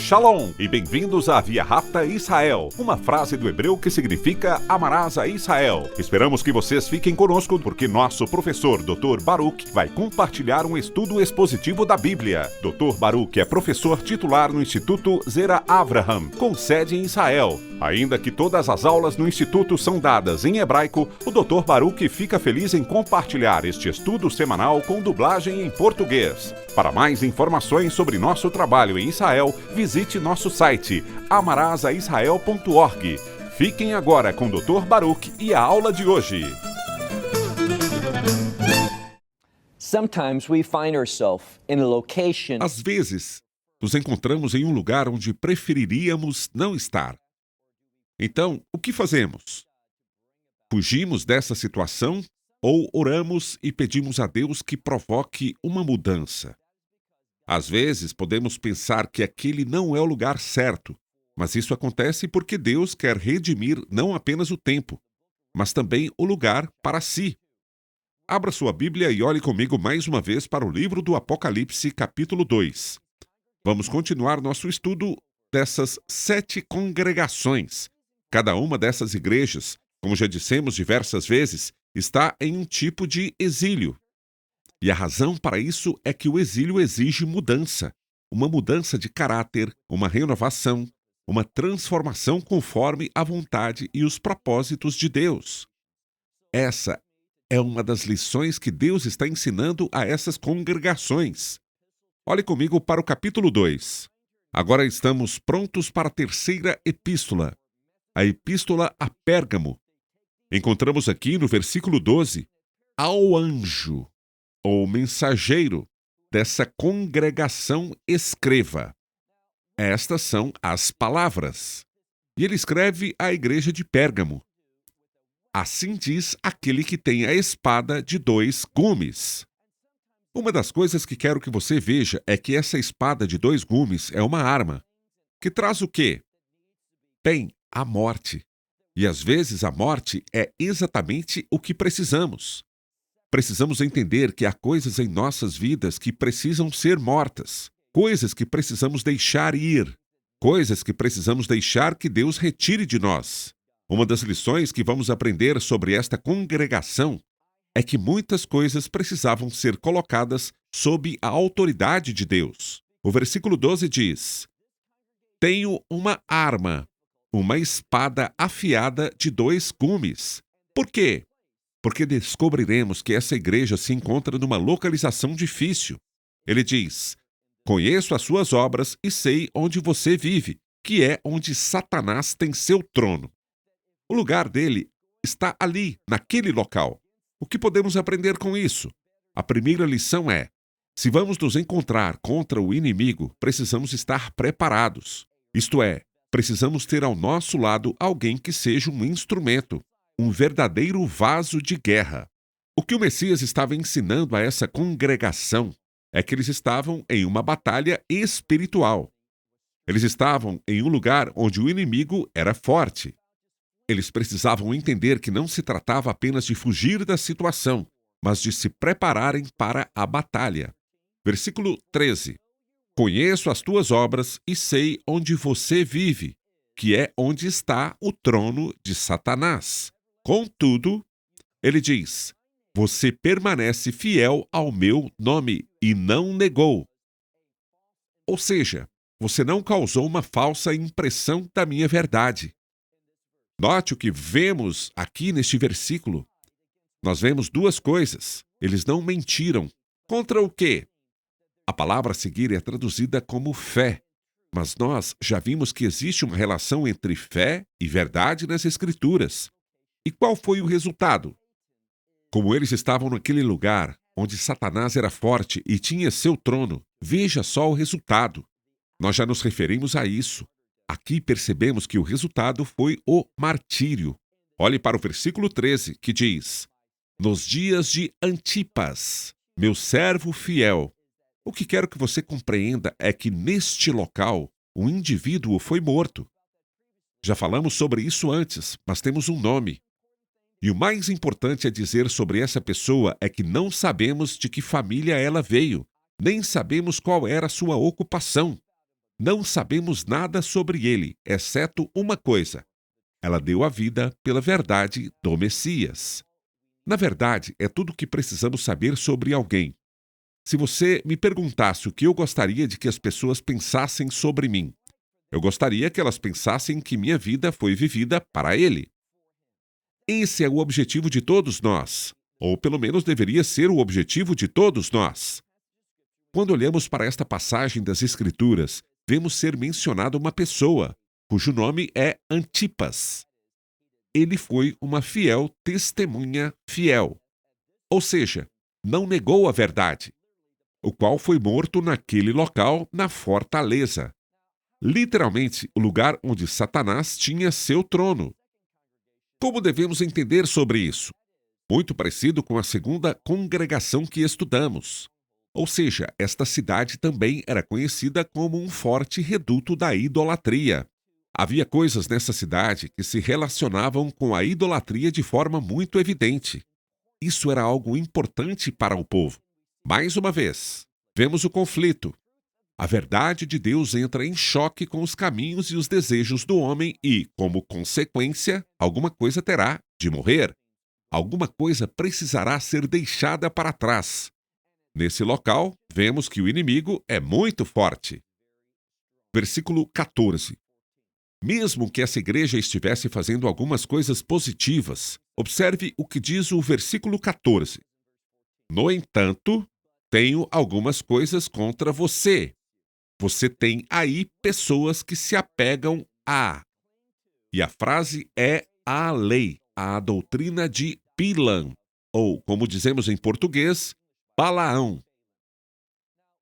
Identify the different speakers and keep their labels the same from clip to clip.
Speaker 1: Shalom e bem-vindos à Via Rápida Israel, uma frase do hebreu que significa amarás a Israel. Esperamos que vocês fiquem conosco porque nosso professor Dr. Baruch vai compartilhar um estudo expositivo da Bíblia. Dr. Baruch é professor titular no Instituto Zera Avraham, com sede em Israel. Ainda que todas as aulas no Instituto são dadas em hebraico, o Dr. Baruch fica feliz em compartilhar este estudo semanal com dublagem em português. Para mais informações sobre nosso trabalho em Israel, visite nosso site amarasaisrael.org. Fiquem agora com o Dr. Baruch e a aula de hoje.
Speaker 2: Às vezes, nos encontramos em um lugar onde preferiríamos não estar. Então, o que fazemos? Fugimos dessa situação ou oramos e pedimos a Deus que provoque uma mudança? Às vezes, podemos pensar que aquele não é o lugar certo, mas isso acontece porque Deus quer redimir não apenas o tempo, mas também o lugar para si. Abra sua Bíblia e olhe comigo mais uma vez para o livro do Apocalipse, capítulo 2. Vamos continuar nosso estudo dessas 7 congregações. Cada uma dessas igrejas, como já dissemos diversas vezes, está em um tipo de exílio. E a razão para isso é que o exílio exige mudança. Uma mudança de caráter, uma renovação, uma transformação conforme a vontade e os propósitos de Deus. Essa é uma das lições que Deus está ensinando a essas congregações. Olhe comigo para o capítulo 2. Agora estamos prontos para a terceira epístola, a epístola a Pérgamo. Encontramos aqui no versículo 12, ao anjo, ou mensageiro, dessa congregação escreva. Estas são as palavras. E ele escreve à igreja de Pérgamo. Assim diz aquele que tem a espada de 2 gumes. Uma das coisas que quero que você veja é que essa espada de 2 gumes é uma arma, que traz o quê? Bem, a morte. E às vezes a morte é exatamente o que precisamos. Precisamos entender que há coisas em nossas vidas que precisam ser mortas, coisas que precisamos deixar ir, coisas que precisamos deixar que Deus retire de nós. Uma das lições que vamos aprender sobre esta congregação é que muitas coisas precisavam ser colocadas sob a autoridade de Deus. O versículo 12 diz: tenho uma arma, uma espada afiada de 2 gumes. Por quê? Porque descobriremos que essa igreja se encontra numa localização difícil. Ele diz: conheço as suas obras e sei onde você vive, que é onde Satanás tem seu trono. O lugar dele está ali, naquele local. O que podemos aprender com isso? A primeira lição é: se vamos nos encontrar contra o inimigo, precisamos estar preparados. Isto é, precisamos ter ao nosso lado alguém que seja um instrumento, um verdadeiro vaso de guerra. O que o Messias estava ensinando a essa congregação é que eles estavam em uma batalha espiritual. Eles estavam em um lugar onde o inimigo era forte. Eles precisavam entender que não se tratava apenas de fugir da situação, mas de se prepararem para a batalha. Versículo 13. Conheço as tuas obras e sei onde você vive, que é onde está o trono de Satanás. Contudo, ele diz: você permanece fiel ao meu nome e não negou. Ou seja, você não causou uma falsa impressão da minha verdade. Note o que vemos aqui neste versículo. Nós vemos 2 coisas. Eles não mentiram. Contra o quê? A palavra a seguir é traduzida como fé. Mas nós já vimos que existe uma relação entre fé e verdade nas Escrituras. E qual foi o resultado? Como eles estavam naquele lugar onde Satanás era forte e tinha seu trono, veja só o resultado. Nós já nos referimos a isso. Aqui percebemos que o resultado foi o martírio. Olhe para o versículo 13, que diz: nos dias de Antipas, meu servo fiel. O que quero que você compreenda é que neste local, um indivíduo foi morto. Já falamos sobre isso antes, mas temos um nome. E o mais importante a dizer sobre essa pessoa é que não sabemos de que família ela veio, nem sabemos qual era a sua ocupação. Não sabemos nada sobre ele, exceto uma coisa: ela deu a vida pela verdade do Messias. Na verdade, é tudo o que precisamos saber sobre alguém. Se você me perguntasse o que eu gostaria de que as pessoas pensassem sobre mim, eu gostaria que elas pensassem que minha vida foi vivida para ele. Esse é o objetivo de todos nós, ou pelo menos deveria ser o objetivo de todos nós. Quando olhamos para esta passagem das Escrituras, vemos ser mencionada uma pessoa, cujo nome é Antipas. Ele foi uma fiel testemunha fiel, ou seja, não negou a verdade, o qual foi morto naquele local, na fortaleza. Literalmente, o lugar onde Satanás tinha seu trono. Como devemos entender sobre isso? Muito parecido com a segunda congregação que estudamos. Ou seja, esta cidade também era conhecida como um forte reduto da idolatria. Havia coisas nessa cidade que se relacionavam com a idolatria de forma muito evidente. Isso era algo importante para o povo. Mais uma vez, vemos o conflito. A verdade de Deus entra em choque com os caminhos e os desejos do homem e, como consequência, alguma coisa terá de morrer. Alguma coisa precisará ser deixada para trás. Nesse local, vemos que o inimigo é muito forte. Versículo 14. Mesmo que essa igreja estivesse fazendo algumas coisas positivas, observe o que diz o versículo 14. No entanto, tenho algumas coisas contra você. Você tem aí pessoas que se apegam a. E a frase é a lei, a doutrina de Bilam, ou, como dizemos em português, Balaão.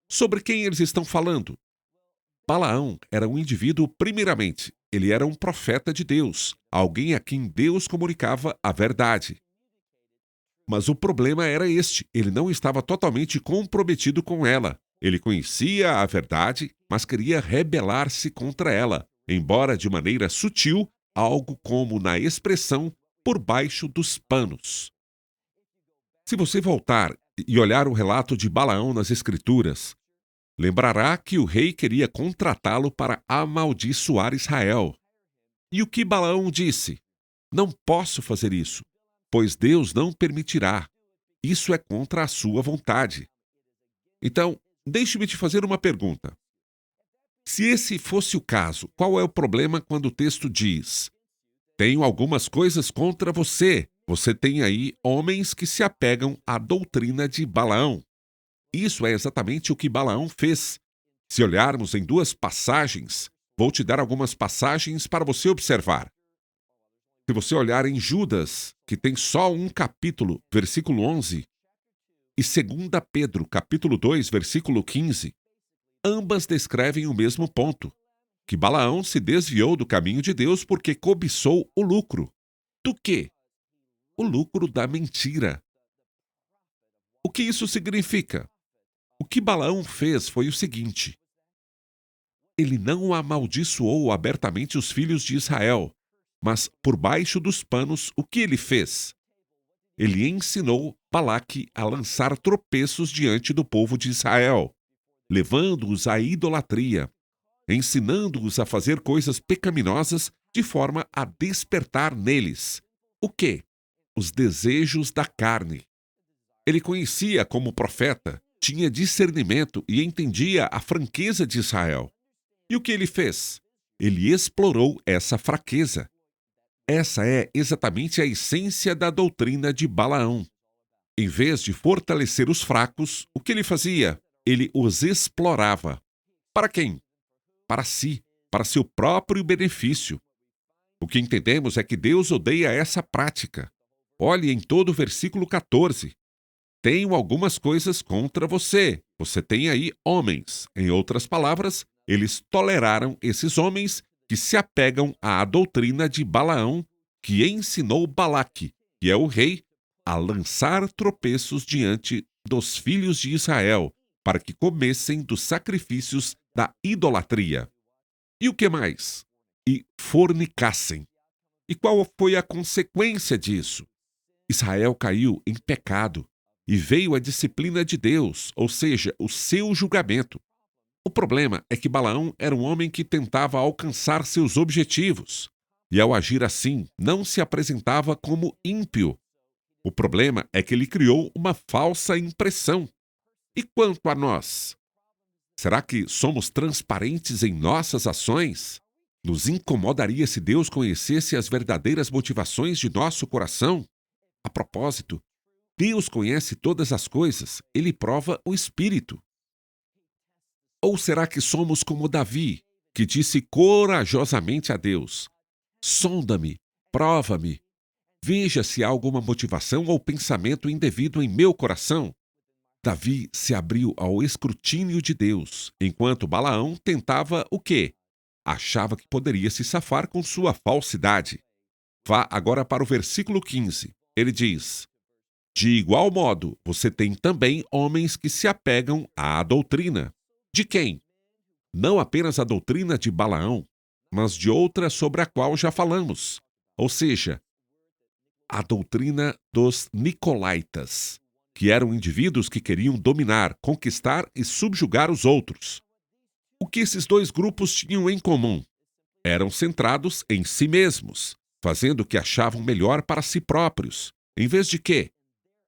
Speaker 2: Sobre quem eles estão falando? Balaão era um indivíduo, primeiramente, ele era um profeta de Deus, alguém a quem Deus comunicava a verdade. Mas o problema era este: ele não estava totalmente comprometido com ela. Ele conhecia a verdade, mas queria rebelar-se contra ela, embora de maneira sutil, algo como na expressão por baixo dos panos. Se você voltar e olhar o relato de Balaão nas Escrituras, lembrará que o rei queria contratá-lo para amaldiçoar Israel. E o que Balaão disse? Não posso fazer isso, pois Deus não permitirá. Isso é contra a sua vontade. Então, deixe-me te fazer uma pergunta. Se esse fosse o caso, qual é o problema quando o texto diz: tenho algumas coisas contra você? Você tem aí homens que se apegam à doutrina de Balaão. Isso é exatamente o que Balaão fez. Se olharmos em duas passagens, vou te dar algumas passagens para você observar. Se você olhar em Judas, que tem só um capítulo, versículo 11, e 2 Pedro, capítulo 2, versículo 15, ambas descrevem o mesmo ponto, que Balaão se desviou do caminho de Deus porque cobiçou o lucro. Do quê? O lucro da mentira. O que isso significa? O que Balaão fez foi o seguinte: ele não amaldiçoou abertamente os filhos de Israel, mas por baixo dos panos, o que ele fez? Ele ensinou Balaque a lançar tropeços diante do povo de Israel, levando-os à idolatria, ensinando-os a fazer coisas pecaminosas de forma a despertar neles. O quê? Os desejos da carne. Ele conhecia como profeta, tinha discernimento e entendia a franqueza de Israel. E o que ele fez? Ele explorou essa fraqueza. Essa é exatamente a essência da doutrina de Balaão. Em vez de fortalecer os fracos, o que ele fazia? Ele os explorava. Para quem? Para si, para seu próprio benefício. O que entendemos é que Deus odeia essa prática. Olhe em todo o versículo 14. Tenho algumas coisas contra você. Você tem aí homens. Em outras palavras, eles toleraram esses homens que se apegam à doutrina de Balaão, que ensinou Balaque, que é o rei, a lançar tropeços diante dos filhos de Israel, para que comessem dos sacrifícios da idolatria. E o que mais? E fornicassem. E qual foi a consequência disso? Israel caiu em pecado e veio a disciplina de Deus, ou seja, o seu julgamento. O problema é que Balaão era um homem que tentava alcançar seus objetivos, e ao agir assim, não se apresentava como ímpio. O problema é que ele criou uma falsa impressão. E quanto a nós? Será que somos transparentes em nossas ações? Nos incomodaria se Deus conhecesse as verdadeiras motivações de nosso coração? A propósito, Deus conhece todas as coisas, ele prova o Espírito. Ou será que somos como Davi, que disse corajosamente a Deus: sonda-me, prova-me, veja se há alguma motivação ou pensamento indevido em meu coração? Davi se abriu ao escrutínio de Deus, enquanto Balaão tentava o quê? Achava que poderia se safar com sua falsidade. Vá agora para o versículo 15. Ele diz: de igual modo, você tem também homens que se apegam à doutrina. De quem? Não apenas a doutrina de Balaão, mas de outra sobre a qual já falamos. Ou seja, a doutrina dos nicolaítas, que eram indivíduos que queriam dominar, conquistar e subjugar os outros. O que esses dois grupos tinham em comum? Eram centrados em si mesmos, fazendo o que achavam melhor para si próprios. Em vez de quê?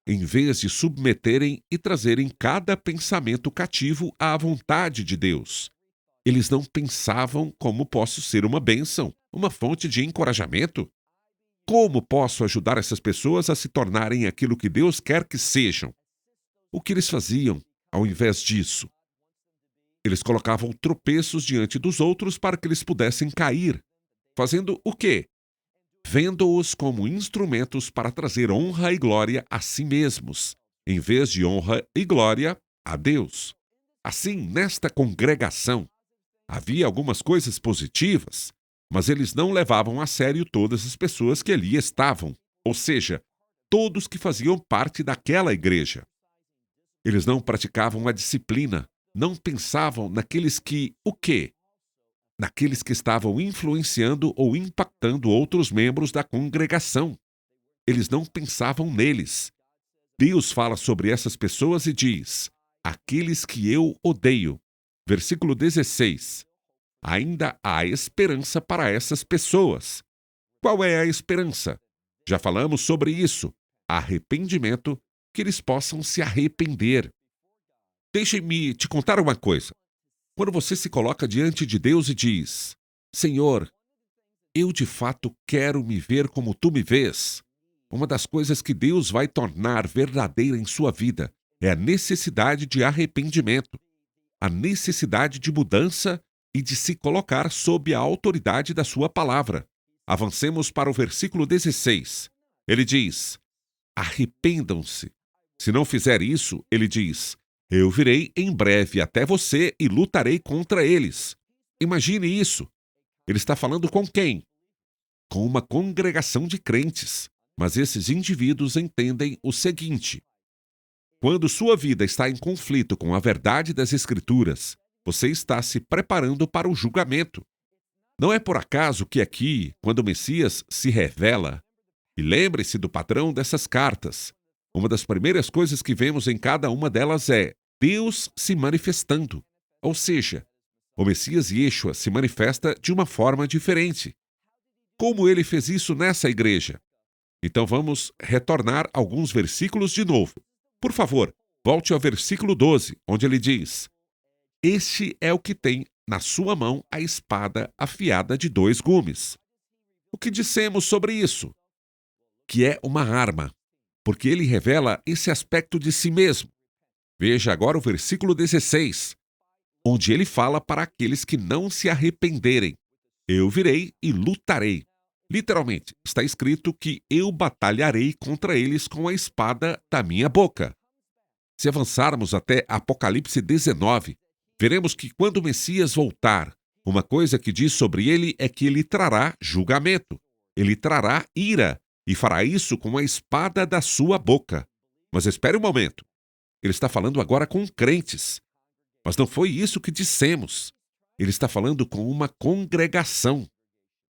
Speaker 2: Em vez de submeterem e trazerem cada pensamento cativo à vontade de Deus. Eles não pensavam como posso ser uma bênção, uma fonte de encorajamento. Como posso ajudar essas pessoas a se tornarem aquilo que Deus quer que sejam? O que eles faziam, ao invés disso? Eles colocavam tropeços diante dos outros para que eles pudessem cair. Fazendo o quê? Vendo-os como instrumentos para trazer honra e glória a si mesmos, em vez de honra e glória a Deus. Assim, nesta congregação, havia algumas coisas positivas, mas eles não levavam a sério todas as pessoas que ali estavam, ou seja, todos que faziam parte daquela igreja. Eles não praticavam a disciplina, não pensavam naqueles que, o quê? Naqueles que estavam influenciando ou impactando outros membros da congregação. Eles não pensavam neles. Deus fala sobre essas pessoas e diz: aqueles que eu odeio. Versículo 16. Ainda há esperança para essas pessoas. Qual é a esperança? Já falamos sobre isso. Arrependimento, que eles possam se arrepender. Deixe-me te contar uma coisa. Quando você se coloca diante de Deus e diz: Senhor, eu de fato quero me ver como tu me vês. Uma das coisas que Deus vai tornar verdadeira em sua vida é a necessidade de arrependimento, a necessidade de mudança e de se colocar sob a autoridade da sua palavra. Avancemos para o versículo 16. Ele diz: arrependam-se. Se não fizer isso, ele diz: eu virei em breve até você e lutarei contra eles. Imagine isso. Ele está falando com quem? Com uma congregação de crentes. Mas esses indivíduos entendem o seguinte: quando sua vida está em conflito com a verdade das Escrituras, você está se preparando para o julgamento. Não é por acaso que aqui, quando o Messias se revela, e lembre-se do padrão dessas cartas, uma das primeiras coisas que vemos em cada uma delas é Deus se manifestando. Ou seja, o Messias Yeshua se manifesta de uma forma diferente. Como ele fez isso nessa igreja? Então vamos retornar alguns versículos de novo. Por favor, volte ao versículo 12, onde ele diz: este é o que tem na sua mão a espada afiada de 2 gumes. O que dissemos sobre isso? Que é uma arma, porque ele revela esse aspecto de si mesmo. Veja agora o versículo 16, onde ele fala para aqueles que não se arrependerem: eu virei e lutarei. Literalmente, está escrito que eu batalharei contra eles com a espada da minha boca. Se avançarmos até Apocalipse 19, veremos que quando o Messias voltar, uma coisa que diz sobre ele é que ele trará julgamento, ele trará ira, e fará isso com a espada da sua boca. Mas espere um momento. Ele está falando agora com crentes. Mas não foi isso que dissemos. Ele está falando com uma congregação.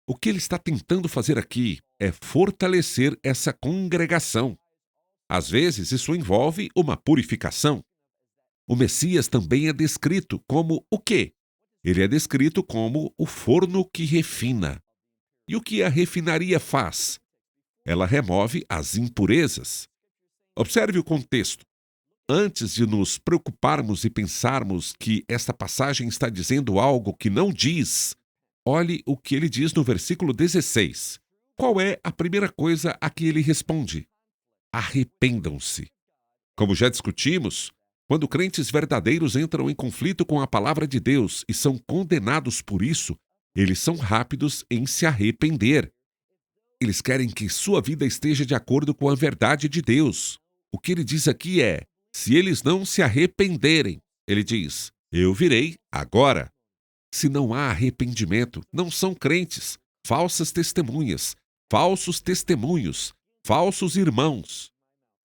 Speaker 2: O que ele está tentando fazer aqui é fortalecer essa congregação. Às vezes, isso envolve uma purificação. O Messias também é descrito como o quê? Ele é descrito como o forno que refina. E o que a refinaria faz? Ela remove as impurezas. Observe o contexto. Antes de nos preocuparmos e pensarmos que esta passagem está dizendo algo que não diz, olhe o que ele diz no versículo 16. Qual é a primeira coisa a que ele responde? Arrependam-se. Como já discutimos, quando crentes verdadeiros entram em conflito com a palavra de Deus e são condenados por isso, eles são rápidos em se arrepender. Eles querem que sua vida esteja de acordo com a verdade de Deus. O que ele diz aqui é: se eles não se arrependerem, ele diz, eu virei agora. Se não há arrependimento, não são crentes, falsas testemunhas, falsos testemunhos, falsos irmãos.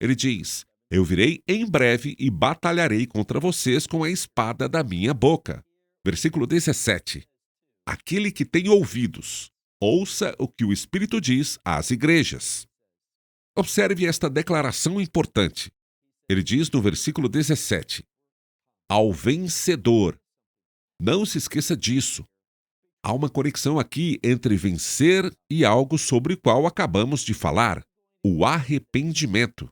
Speaker 2: Ele diz, eu virei em breve e batalharei contra vocês com a espada da minha boca. Versículo 17. Aquele que tem ouvidos, ouça o que o Espírito diz às igrejas. Observe esta declaração importante. Ele diz no versículo 17, ao vencedor. Não se esqueça disso. Há uma conexão aqui entre vencer e algo sobre o qual acabamos de falar, o arrependimento.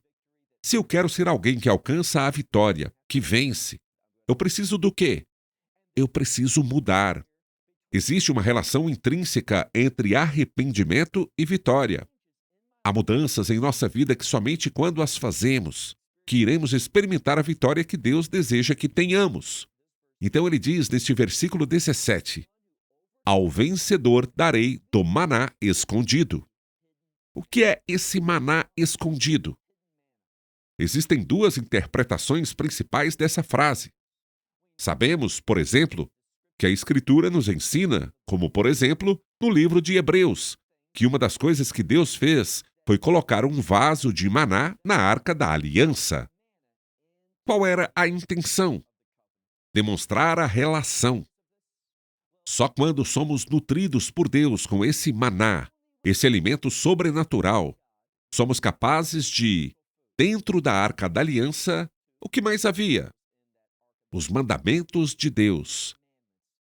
Speaker 2: Se eu quero ser alguém que alcança a vitória, que vence, eu preciso do quê? Eu preciso mudar. Existe uma relação intrínseca entre arrependimento e vitória. Há mudanças em nossa vida que somente quando as fazemos, que iremos experimentar a vitória que Deus deseja que tenhamos. Então ele diz neste versículo 17, ao vencedor darei do maná escondido. O que é esse maná escondido? Existem duas interpretações principais dessa frase. Sabemos, por exemplo, que a Escritura nos ensina, como por exemplo, no livro de Hebreus, que uma das coisas que Deus fez foi colocar um vaso de maná na Arca da Aliança. Qual era a intenção? Demonstrar a relação. Só quando somos nutridos por Deus com esse maná, esse alimento sobrenatural, somos capazes de, dentro da Arca da Aliança, o que mais havia? Os mandamentos de Deus.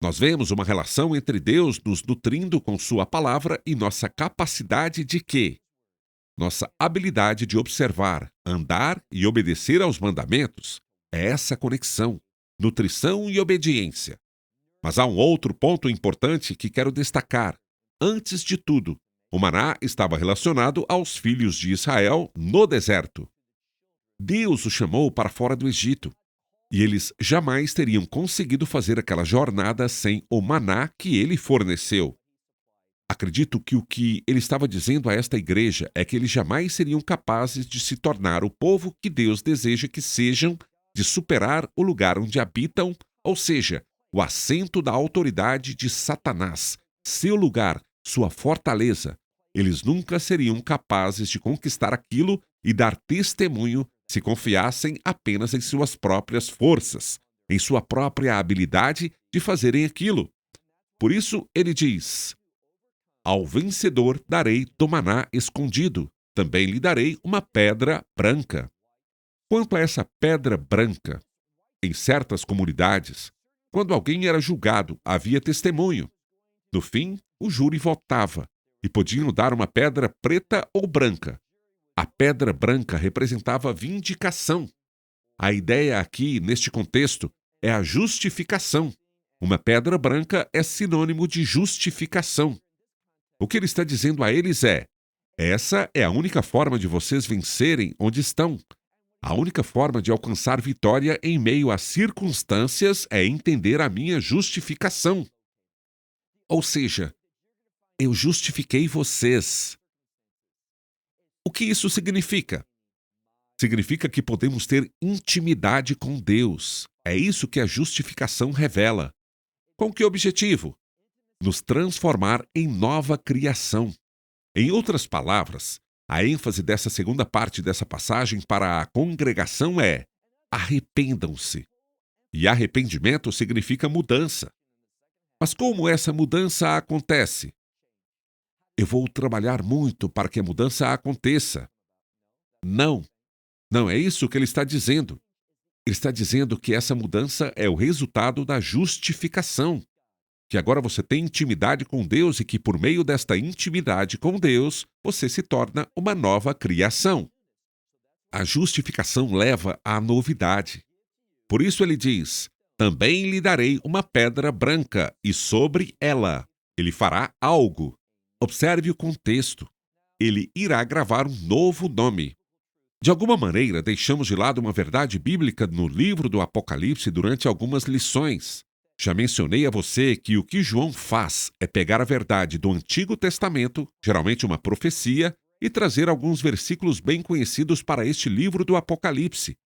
Speaker 2: Nós vemos uma relação entre Deus nos nutrindo com sua palavra e nossa capacidade de quê? Nossa habilidade de observar, andar e obedecer aos mandamentos. É essa conexão, nutrição e obediência. Mas há um outro ponto importante que quero destacar. Antes de tudo, o maná estava relacionado aos filhos de Israel no deserto. Deus os chamou para fora do Egito. E eles jamais teriam conseguido fazer aquela jornada sem o maná que ele forneceu. Acredito que o que ele estava dizendo a esta igreja é que eles jamais seriam capazes de se tornar o povo que Deus deseja que sejam, de superar o lugar onde habitam, ou seja, o assento da autoridade de Satanás, seu lugar, sua fortaleza. Eles nunca seriam capazes de conquistar aquilo e dar testemunho se confiassem apenas em suas próprias forças, em sua própria habilidade de fazerem aquilo. Por isso ele diz, ao vencedor darei do maná escondido, também lhe darei uma pedra branca. Quanto a essa pedra branca, em certas comunidades, quando alguém era julgado, havia testemunho. No fim, o júri votava, e podiam dar uma pedra preta ou branca. A pedra branca representava vindicação. A ideia aqui, neste contexto, é a justificação. Uma pedra branca é sinônimo de justificação. O que ele está dizendo a eles é: essa é a única forma de vocês vencerem onde estão. A única forma de alcançar vitória em meio às circunstâncias é entender a minha justificação. Ou seja, eu justifiquei vocês. O que isso significa? Significa que podemos ter intimidade com Deus. É isso que a justificação revela. Com que objetivo? Nos transformar em nova criação. Em outras palavras, a ênfase dessa segunda parte dessa passagem para a congregação é: arrependam-se. E arrependimento significa mudança. Mas como essa mudança acontece? Eu vou trabalhar muito para que a mudança aconteça. Não é isso que ele está dizendo. Ele está dizendo que essa mudança é o resultado da justificação, que agora você tem intimidade com Deus e que por meio desta intimidade com Deus, você se torna uma nova criação. A justificação leva à novidade. Por isso ele diz: também lhe darei uma pedra branca, e sobre ela ele fará algo. Observe o contexto. Ele irá gravar um novo nome. De alguma maneira, deixamos de lado uma verdade bíblica no livro do Apocalipse durante algumas lições. Já mencionei a você que o que João faz é pegar a verdade do Antigo Testamento, geralmente uma profecia, e trazer alguns versículos bem conhecidos para este livro do Apocalipse.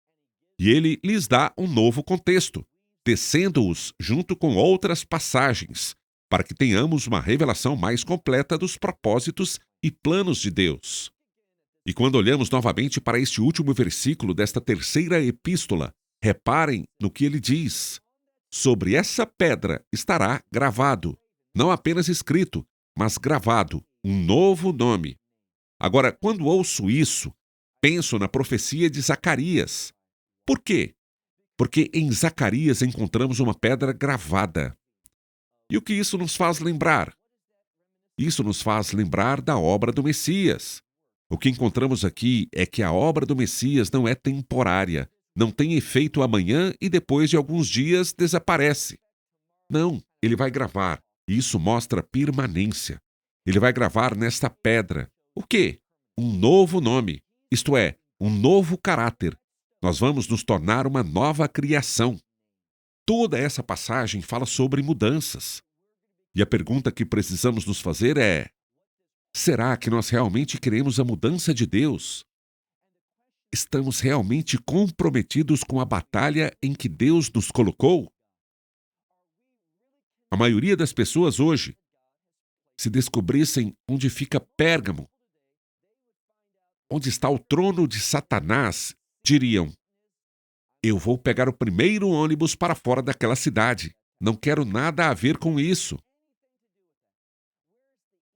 Speaker 2: E ele lhes dá um novo contexto, tecendo-os junto com outras passagens, para que tenhamos uma revelação mais completa dos propósitos e planos de Deus. E quando olhamos novamente para este último versículo desta terceira epístola, reparem no que ele diz: sobre essa pedra estará gravado, não apenas escrito, mas gravado, um novo nome. Agora, quando ouço isso, penso na profecia de Zacarias. Por quê? Porque em Zacarias encontramos uma pedra gravada. E o que isso nos faz lembrar? Isso nos faz lembrar da obra do Messias. O que encontramos aqui é que a obra do Messias não é temporária, não tem efeito amanhã e depois de alguns dias desaparece. Não, ele vai gravar, e isso mostra permanência. Ele vai gravar nesta pedra. O quê? Um novo nome, isto é, um novo caráter. Nós vamos nos tornar uma nova criação. Toda essa passagem fala sobre mudanças. E a pergunta que precisamos nos fazer é: será que nós realmente queremos a mudança de Deus? Estamos realmente comprometidos com a batalha em que Deus nos colocou? A maioria das pessoas hoje, se descobrissem onde fica Pérgamo, onde está o trono de Satanás, diriam: eu vou pegar o primeiro ônibus para fora daquela cidade. Não quero nada a ver com isso.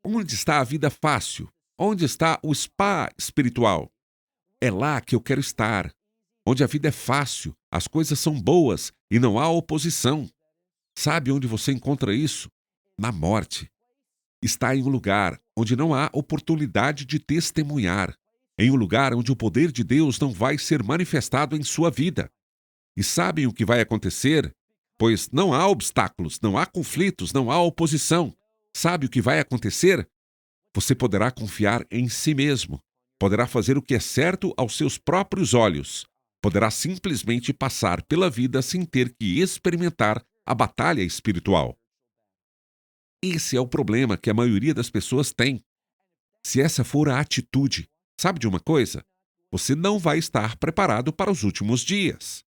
Speaker 2: Onde está a vida fácil? Onde está o spa espiritual? É lá que eu quero estar. Onde a vida é fácil, as coisas são boas e não há oposição. Sabe onde você encontra isso? Na morte. Está em um lugar onde não há oportunidade de testemunhar. Em um lugar onde o poder de Deus não vai ser manifestado em sua vida. E sabem o que vai acontecer? Pois não há obstáculos, não há conflitos, não há oposição. Sabe o que vai acontecer? Você poderá confiar em si mesmo. Poderá fazer o que é certo aos seus próprios olhos. Poderá simplesmente passar pela vida sem ter que experimentar a batalha espiritual. Esse é o problema que a maioria das pessoas tem. Se essa for a atitude, sabe de uma coisa? Você não vai estar preparado para os últimos dias.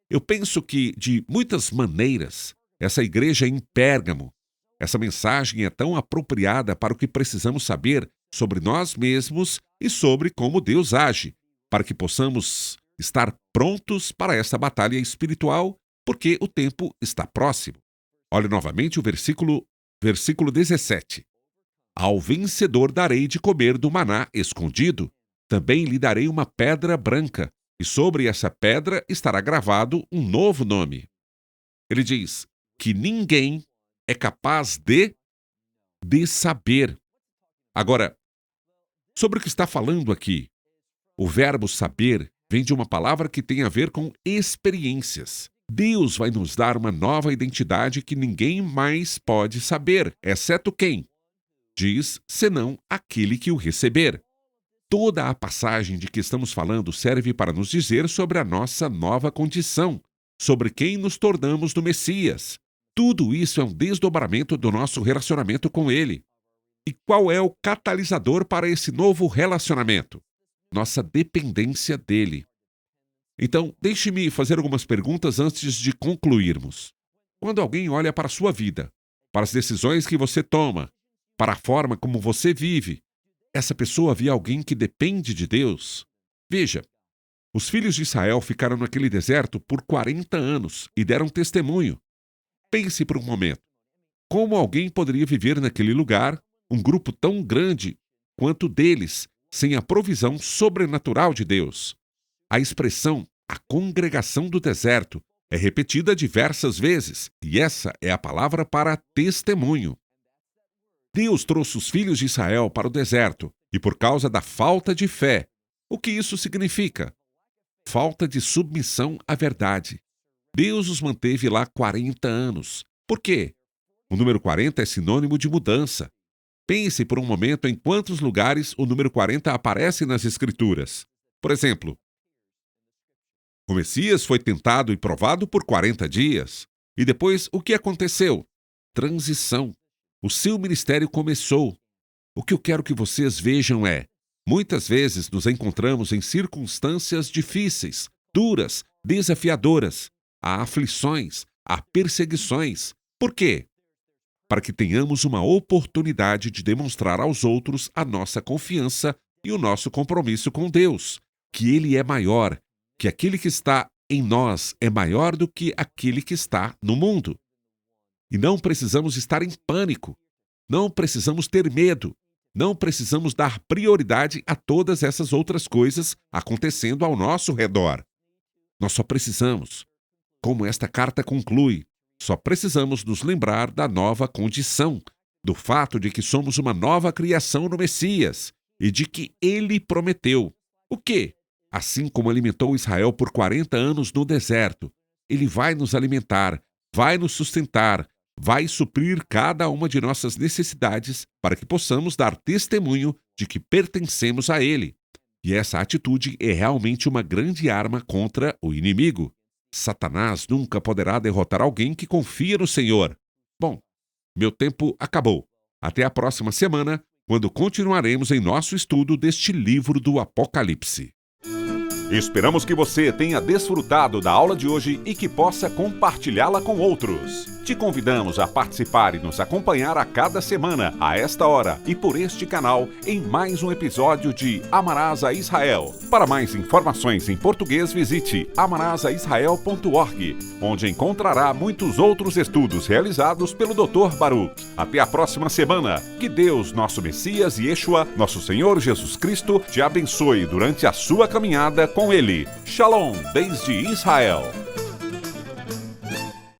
Speaker 2: Eu penso que, de muitas maneiras, essa igreja em Pérgamo, essa mensagem é tão apropriada para o que precisamos saber sobre nós mesmos e sobre como Deus age, para que possamos estar prontos para esta batalha espiritual, porque o tempo está próximo. Olhe novamente o versículo 17. Ao vencedor darei de comer do maná escondido, também lhe darei uma pedra branca, e sobre essa pedra estará gravado um novo nome. Ele diz que ninguém é capaz de saber. Agora, sobre o que está falando aqui, o verbo saber vem de uma palavra que tem a ver com experiências. Deus vai nos dar uma nova identidade que ninguém mais pode saber, exceto quem? Diz, senão aquele que o receber. Toda a passagem de que estamos falando serve para nos dizer sobre a nossa nova condição, sobre quem nos tornamos no Messias. Tudo isso é um desdobramento do nosso relacionamento com Ele. E qual é o catalisador para esse novo relacionamento? Nossa dependência dEle. Então, deixe-me fazer algumas perguntas antes de concluirmos. Quando alguém olha para a sua vida, para as decisões que você toma, para a forma como você vive, essa pessoa vê alguém que depende de Deus? Veja, os filhos de Israel ficaram naquele deserto por 40 anos e deram testemunho. Pense por um momento. Como alguém poderia viver naquele lugar, um grupo tão grande quanto deles, sem a provisão sobrenatural de Deus? A expressão A congregação do deserto é repetida diversas vezes, e essa é a palavra para testemunho. Deus trouxe os filhos de Israel para o deserto, e por causa da falta de fé. O que isso significa? Falta de submissão à verdade. Deus os manteve lá 40 anos. Por quê? O número 40 é sinônimo de mudança. Pense por um momento em quantos lugares o número 40 aparece nas Escrituras. Por exemplo, o Messias foi tentado e provado por 40 dias. E depois, o que aconteceu? Transição. O seu ministério começou. O que eu quero que vocês vejam é: muitas vezes nos encontramos em circunstâncias difíceis, duras, desafiadoras. Há aflições, há perseguições. Por quê? Para que tenhamos uma oportunidade de demonstrar aos outros a nossa confiança e o nosso compromisso com Deus, que Ele é maior, que aquele que está em nós é maior do que aquele que está no mundo. E não precisamos estar em pânico, não precisamos ter medo, não precisamos dar prioridade a todas essas outras coisas acontecendo ao nosso redor. Nós só precisamos, como esta carta conclui, só precisamos nos lembrar da nova condição, do fato de que somos uma nova criação no Messias e de que Ele prometeu. O quê? Assim como alimentou Israel por 40 anos no deserto, Ele vai nos alimentar, vai nos sustentar, vai suprir cada uma de nossas necessidades para que possamos dar testemunho de que pertencemos a Ele. E essa atitude é realmente uma grande arma contra o inimigo. Satanás nunca poderá derrotar alguém que confia no Senhor. Bom, meu tempo acabou. Até a próxima semana, quando continuaremos em nosso estudo deste livro do Apocalipse.
Speaker 1: Esperamos que você tenha desfrutado da aula de hoje e que possa compartilhá-la com outros. Te convidamos a participar e nos acompanhar a cada semana, a esta hora e por este canal, em mais um episódio de Amarás a Israel. Para mais informações em português, visite amarasaisrael.org, onde encontrará muitos outros estudos realizados pelo Dr. Baruch. Até a próxima semana. Que Deus, nosso Messias e Yeshua, nosso Senhor Jesus Cristo, te abençoe durante a sua caminhada com Ele. Shalom, desde Israel.